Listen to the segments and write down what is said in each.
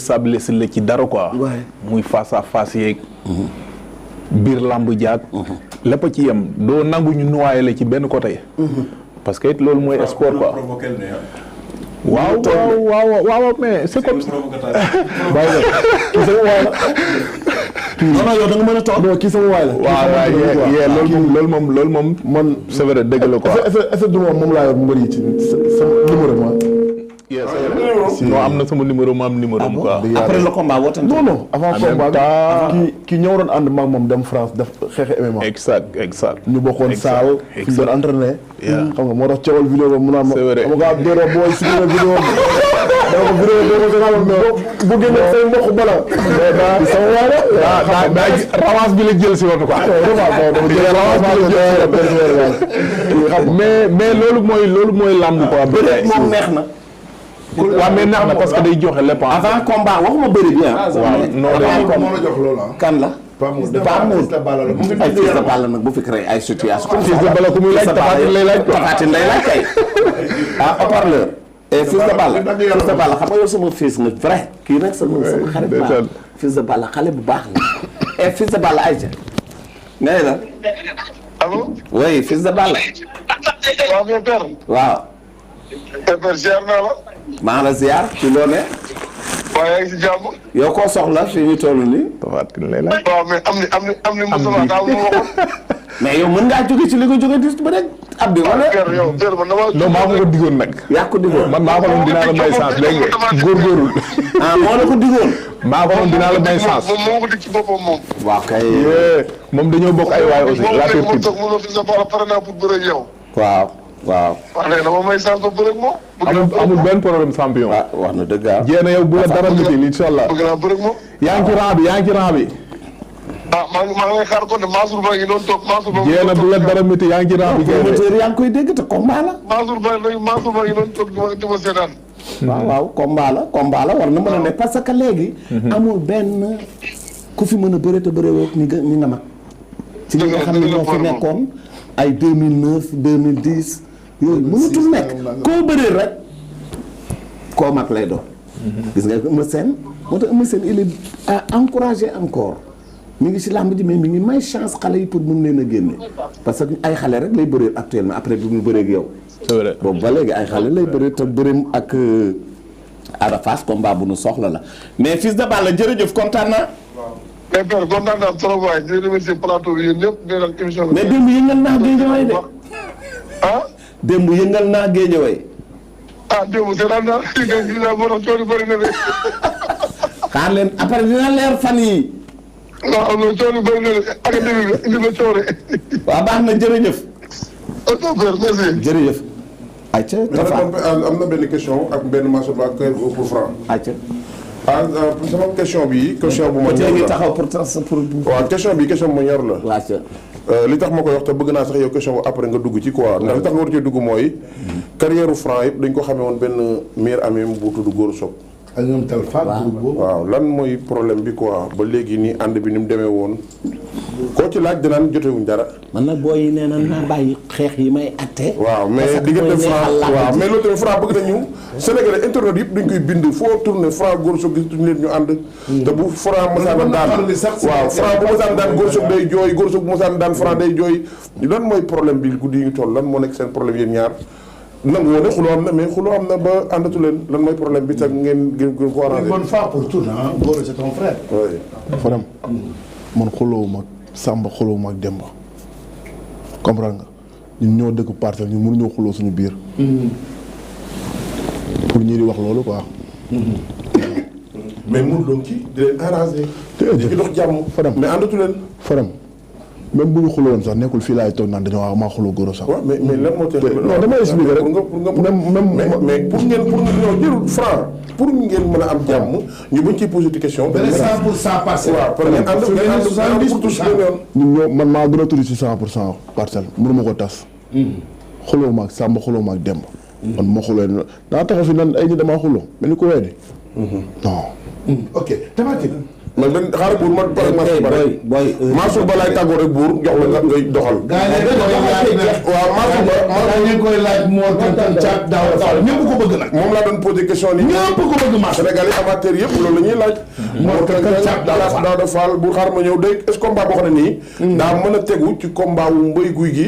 stabiliser la ci dara quoi. muy face à face yeeg. biir làmb jaag. lépp ci yem doo nangu ñu noyé la ci benn côté. parce que it loolu mooy sport quoi. waaw mais c'est comme ça. bàyyi kii sama waay la. non yow da nga mën a toog. non kii sama waay la. waaw loolu moom man c'est vrai dëgg la quoi. est-ce que du moom laa yor mbër yi ci sa numéro ma. non am na sama numéro ma am numéro am quoi. après le combat wootante. non avant combat kii ñëw doon ànd maag moom dem France def xeexe MMA. exact ñu bokkoon saal fi ñu doon entraîné. xam nga moo tax coowal vidéo ba mu naan ma. c'est vrai xam nga déedéet booy supprimer vidéo bi. donc vidéo bu génnee say mbokk bala. sama waay la. revanche bi la jël si woon quoi. mais loolu mooy làmb quoi. bëre moom neex na. waaw mais neex na parce que day joxe lépp avant combat waxuma bëri bi waaw non moo la jox loolu kan la. Fils de Balla nag bu fi créé ay situation. Fils de Balla ku muy laaj Tafatine lay laaj. Tafatine lay laaj kay. haut-parleur. et Fils de Balla xam nga yow sama fils nga vrai kii nag sama xarit baax Fils de Balla xale bu baax la. et Fils de Balla ayca. nga ne la. allo. oui Fils de Balla. waaw mais père. waaw. père ziar naa la. maa la ziar ci loo ne. waaw yaa ngi si jàmm. yow koo soxla fii ñu toll nii. Tafatine lay laaj. waaw mais am ni Moussa daa mu waxoon. mais yow mën ngaa jóge ci li nga jóge dis ba rek. Abdi wala père yow père man dama. non maa ko digoon nag. yaa ko digoon man maa ko doon dinaa la may chance léegi góorgóorlu. moo la ko digoon. maa ko doon dinaa la may chance. moom moo ko dig ci boppam moom. waaw kay. moom dañoo bokk ay waay aussi. la moom toog mënoo fi sa bopp pare naa pour bëre ak yow. waaw. wax dëgg dama may chance ba bëre ak moom. amul benn problème champion. wax na dëgg ah. jéem a yow bu la dara nit yi incha allah. bëgg naa bëre ak moom. yaa ngi ci rang bi. maa ngi lay xaar kon de Mansour Ba ngi doon toog Mansour Ba. jéem a bu la dara nit yaa ngi ci rang bi. promoteur yaa ngi koy dégg te combat la. Mansour Ba ngi doon toog di ma seetaan. waaw combat la war na mën a ne parce que léegi. amul benn ku fi mën a bëre te bëre woog ñi nga mag. ci li nga xam ne ñoo fi nekkoon ay 2009 2010 yooyu mënatul nekk koo bëree rek koo mag lay doon. gis nga Eumeu Sène moo tax Eumeu Sène il est encouragé encore mi ngi si làmb ji mais mi ngi may chance xale yi pour mën leen a génne parce que ay xale rek lay bëree actuellement après bi mu bëree ak yow. c'est vrai boobu ba léegi ay xale lay bëree te bëreem ak Ada Fass combat bu nu soxla la mais Fils de Balla jërëjëf kontaan naa. mais père kontaan naa trop waay di remercier plateau bi yéen ñëpp di leen émission bi. mais démb yëngal naa Guédiawaye de. ah. démb yëngal naa Guédiawaye. démb seetaan naa gis naa moo tax coono bëri na de. xaar leen après dina leer fan yi non am na coono bëri na de académie bi indi na coono. waaw baax na jërëjëf. ok père merci. jërëjëf. ayca Tafa am na benn question ak benn marché ba kër pour franc. ayca. sama question bi question bu ma ñor ñor la la taxaw pour. waaw question bi question bu ma ñor la. laajte. li tax ma koy wax te bëgg naa sax yow question bu après nga dugg ci quoi ndax li tax nga war cee dugg mooy. carrière franc yëpp dañ ko xamee woon benn meilleur ami bu tudd Gora Sock. ak ñoom tel waaw lan mooy problème bi quoi ba léegi nii ànd bi ni mu demee woon koo ci laaj danaan jotewuñ dara. man nag booy yi nee na naa bàyyi xeex yi may atte. waaw mais diggante franc waaw mais loolu tamit franc bëgg nañu Sénégalais internet yëpp dañ koy bind foo tourné franc Gora Sock gisuñu leen ñu ànd. te bu franc mosaan daan waaw franc bu mosaan daan Gora Sock day jooy Gora Sock bu mosaan daan franc day jooy lan mooy problème bi guddi yi ñu toll lan moo nekk seen problème yéen ñaar. nangu woon ne xuloo am na mais xuloo am na ba àndatu leen lan mooy problème bi tax ngeen gën ko arrangé. une bonne fois pour tout ah Gora c'est ton frère. oui. Fadam man xuloo mag Samba xuloo mag Demba comprendre nga ñun ñoo dëkk parcelle ñun mënuñoo xuloo suñu biir. pour ñii di wax loolu quoi. mais mënu doon ci di leen arrangé. di ci dox jàmm. Fadam mais àndatu leen. Fadam même bu ñu xuloo woon sax nekkul fii laay toog naan dañoo wax maa xuloo Gora Sock. waaw mais lan moo tax. non damay expliquer rek mais pour ngeen ñoo jërul franc pour ngeen mën a am jàmm ñu buñ ciy posé des questions. benn 100% parcelle. waaw par ngeen ànd pour tous ñun ñoo man maa gën a tudd ci 100% parcelle mënuma ko tas. xuloo maag Samba xuloo maag Demba. man ma xuloo daa taxaw fi nan ay ñi damaa xuloo mel ni ko weddi. non. ok Tapha Tine man benn xaar buur man pare Mansour Ba rek Mansour Ba laay tàggoo rek buur jox la nga ngay doxal waaw Mansour Ba ñu koy laaj moo tantan caat daaw Fall ñëpp ko bëgg nag moom laa doon posé question ni ñëpp ko bëgg ma Sénégal yi amateur yëpp loolu la ñuy laaj moo tantan caat daaw Fall bu xaar ma ñëw day est-ce combat boo xam ne nii daa mën a tegu ci combat wu Mbaye Gouye Gui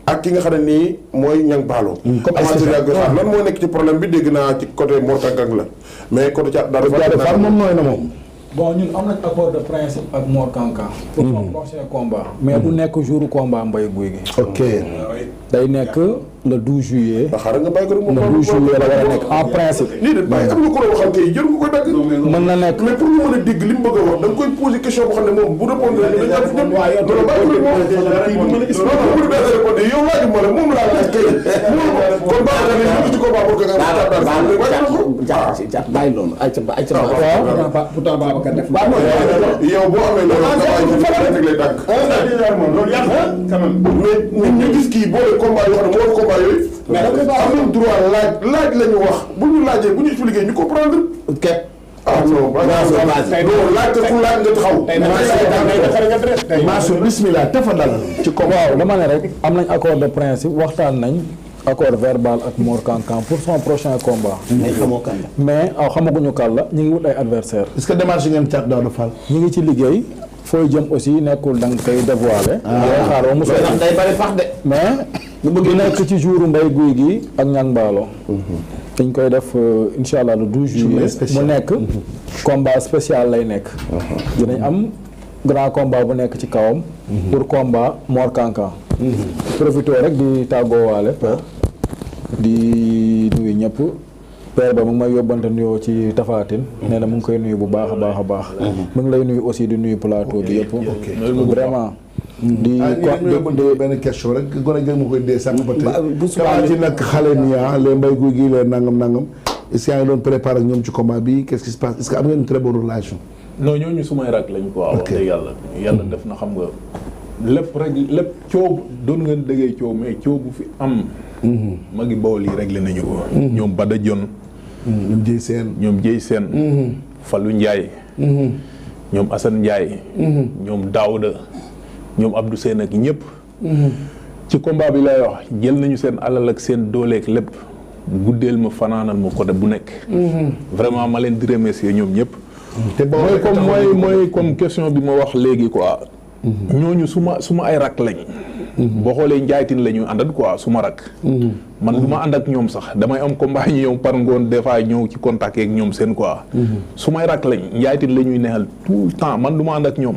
ak ki nga xam ne nii mooy Niang Ballo amateur yaa koy xaar lan moo nekk ci problème bi dégg naa ci côté Mor Kang la mais côté caat daaw Fall moom nooy na moom bon ñun am nañ accord de principe ak Mor Kang pour son prochain combat. mais du nekk jour combat Mbaye Gouye Gui. ok day nekk le 12 juillet. xaaral nga bàyyi ko rek le 12 juillet la war a nekk en principe. lii de bàyyi am na ko waxal kay jël nga ko dagg. mën na nekk mais pour ñu mën a dégg li mu bëgg a wax da nga koy poser question boo xam ne moom bu répondre dañu def ñëpp. loolu bàyyi ko rek yow laaj ma la moom laa laaj kay. kon baax na ne ñu ci combat boo ko bàyyi loolu ay ca pourtant Babacar def yow boo amee loolu nga bàyyi lay tàgg. mais ñu gis kii boole combat yoo xam ne moo combat yooyu. mais am nañ droit laaj la ñu wax bu ñu laajee bu ñu expliqué ñu comprendre. ok non laaj te fu laaj nga taxaw. Mansour bismillah tafadal ci ko waaw dama ne rek am nañ accord de principe waxtaan nañ accord verbal ak Mor Kang pour son prochain combat. mais xamaguñu kan la ñu ngi wut ay adversaire est-ce que démarche ngeen caat daaw Fall ñu ngi ci liggéey fooy jëm aussi nekkul da nga koy dévoiler. xaar ba mu sotti day bari fax de mais ñu bëgg nekk ci jouru Mbaye Gouye Gui ak Niang Ballo dañ koy def incha allah le 12 juillet mu nekk combat spécial lay nekk dinañ am grand combat bu nekk ci kawam pour combat Mor Kang profité rek di tàggoowaale père di nuyu ñëpp père ba mu ngi may yóbbante nuyoo ci Tapha Tine nee na mu ngi koy nuyu bu baax a baax a baax mu ngi lay nuyu aussi di nuyu plateau bi yëpp vraiment di benn question rek gone a ma koy dee sànq ba tey ci nag xale ni les Mbaye Gouye Gui les nangam est-ce que yaa ngi doon préparé ak ñoom ci combat bi qu'est-ce qui se passe est-ce que am ngeen une très bonne relation non ñooñu sumay rak lañ ko wax dëgg yàlla def na xam nga lépp coow doon ngeen déggee coow mais coow bu fi am magi Bawol yi réglé nañu ko ñoom Bada Jon ñoom Jëy Seen Fallou Ndiaye ñoom Assane Ndiaye ñoom Daouda ñoom Abdou Seen ak ñëpp ci combat bi lay wax jël nañu seen alal ak seen dooleek lépp guddeel ma fanaanal ma côté bu nekk vraiment ma leen di remercier ñoom ñëpp mooy comme question bi ma wax léegi quoi ñooñu suma ay rak lañ boo xoolee njaaytin la ñuy àndat quoi suma rak man du ma ànd ak ñoom sax damay am combat ñu ñëw par ngoon des fois ñëw ci contact ak ñoom seen quoi sumay rak lañ njaaytin la ñuy neexal tout le temps man du ma ànd ak ñoom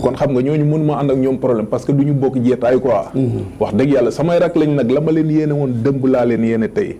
kon xam nga ñooñu mënu ma ànd ak ñoom problème parce que du ñu bokk jeetaay quoi wax dëgg yàlla samay rak lañ nag la ma leen yéene woon dëmb laa leen yéene tey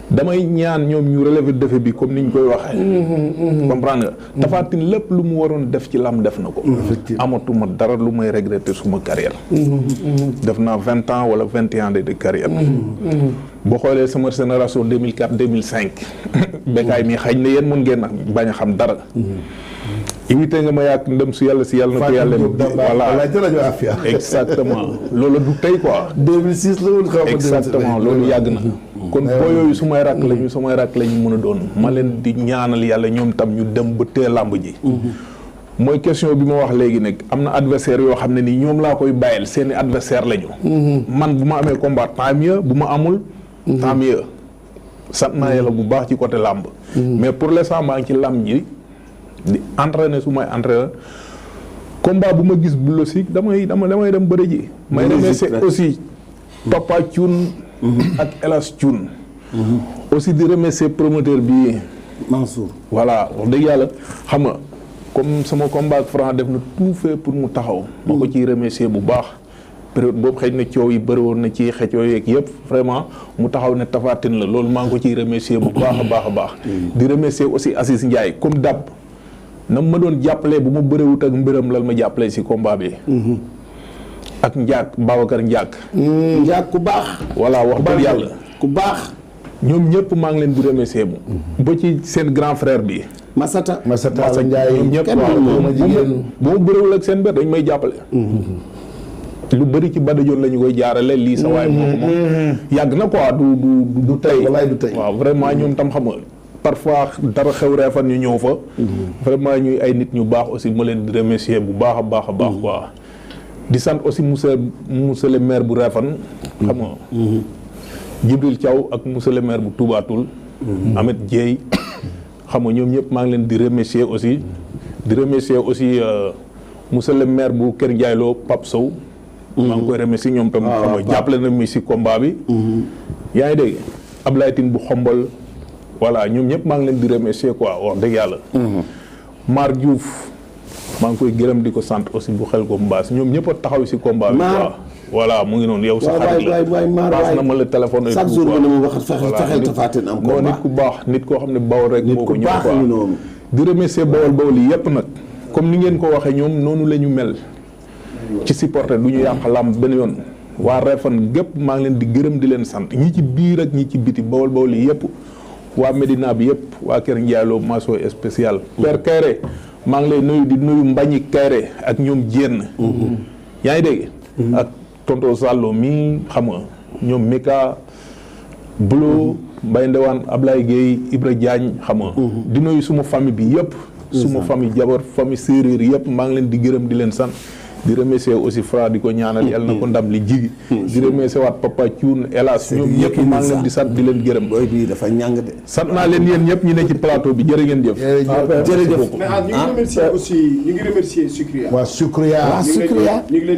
damay ñaan ñoom ñu relever défi bi comme ni ñu koy waxee. comprendre nga. Tapha Tine lépp lu mu waroon def ci lam def na ko. amatuma dara lu may regretter suma carrière. def naa 20 ans wala 21 ans de carrière. boo xoolee sama génération 2004 2005. Bécaye mi xëy na yéen mën ngeen a bañ a xam dara. invité nga ma yàgg ndem su yàlla si yàlla na ko yàlla. voilà exactement loolu du tey quoi. 2006 la woon xaw ma exactement loolu yàgg na. kon boo yooyu su may rakk lañu su may rakk lañu mën a doon. ma leen di ñaanal yàlla ñoom tam ñu dem ba tee làmb ji. mooy question bi ma wax léegi nag am na adversaire yoo xam ne nii ñoom laa koy bàyyil seeni adversaire lañu. man bu ma amee combat tant mieux bu ma amul. tant mieux sant naa yàlla bu baax ci côté làmb. mais pour l'instant maa ngi ci làmb ji. di entraîner su may entraîner combat bu ma gis bu logique damay dem bëre ji. may remercier aussi Papa Thioune ak Elas Thioune. aussi di remercier promoteur bi Mansour. voilà wax dëgg yàlla xam nga comme sama combat ak Franc def na tout fait pour mu taxaw. ma ko ciy remercier bu baax. période boobu xëy na coow yi bëri woon na ci xëccoo yeeg yëpp vraiment mu taxaw ne Tapha Tine la loolu maa ngi ko ciy remercier bu baax a baax. di remercier aussi Aziz Ndiaye comme dab. na ma doon jàppale bu ma bëriwut ak mbiram lal ma jàppale si combat bi. ak Ndiak Babacar Ndiak. Ndiak ku baax. voilà wax dëgg yàlla ku baax. ñoom ñëpp maa ngi leen di remercier bu. ba ci seen grand frère bi. Masata Ndiaye ñoom ñëpp waaw bu ma bëriwul ak seen mbir dañ may jàppale. lu bëri ci Bada Dione la ñu koy jaarale lii sa waay moo ko moom. yàgg na quoi du tey wallaay du tey waaw vraiment ñoom tam xam nga. parfois dara xew Réfane ñu ñëw fa. vraiment ñuy ay nit ñu baax aussi ma leen di remercier bu baax a baax a baax quoi. di sant aussi monsieur le maire bu Réfane. xam nga. Djibril Thiaw ak monsieur le maire bu Touba Toul. Ahmed Dieye. xam nga ñoom ñëpp maa ngi leen di remercier aussi. di remercier aussi monsieur le maire bu Kër Ndiaye Lo Pape Sow. maa ngi koy remercier ñoom tam. xam nga jàppale na mi si combat bi. yaa ngi dégg Ablaye Tine bu xombal. voilà ñoom ñëpp maa ngi leen di remercier quoi wax dëgg yàlla. Mar Diouf maa ngi koy gërëm di ko sant aussi bu xel ko mbaas ñoom ñëpp a taxaw si combat bi. quoi voilà mu ngi noonu yow sa xarit la paas na ma la téléphone. chaque jour ma ne ma wax fexeel Tapha Tine am combat. nit ku baax nit koo xam ne Bawol rek. moo ko ñëw quoi noonu. di remercier Bawol yi yëpp nag comme ni ngeen ko waxee ñoom noonu la ñu mel ci supporter du ñu yàq làmb benn yoon. waa Réfane gépp maa ngi leen di gërëm di leen sant ñi ci biir ak ñi ci biti Bawol yi yëpp. waa Medina bi yëpp waa Kër Ndiaye Lo maso spécial. Père Kayre maa ngi lay nuyu di nuyu Mbañi Kayre ak ñoom Dieng. yaa ngi dégg. ak tonto Sallo mi xam nga ñoom Mika Bulo Mbaye Ndewaan Ablaye Gueye Ibra Diagne xam nga. di nuyu suma famille bi yëpp. suma famille jabar famille séeréer yëpp maa ngi leen di gërëm di leen sant. di remercier aussi Fra di ko ñaanal yàlla na ko ndam li jigi di remercier waat Papa Thioune Elas ñoom ñëpp maa ngi leen di sant di leen gërëm. booy bii dafa ñàng de. sant naa leen yéen ñëpp ñu ne ci plateau bi jërë ngeen jëf. jërëjëf mais ñu ngi remercier aussi ñu ngi remercier Sucria. waa Sucria. Sucria.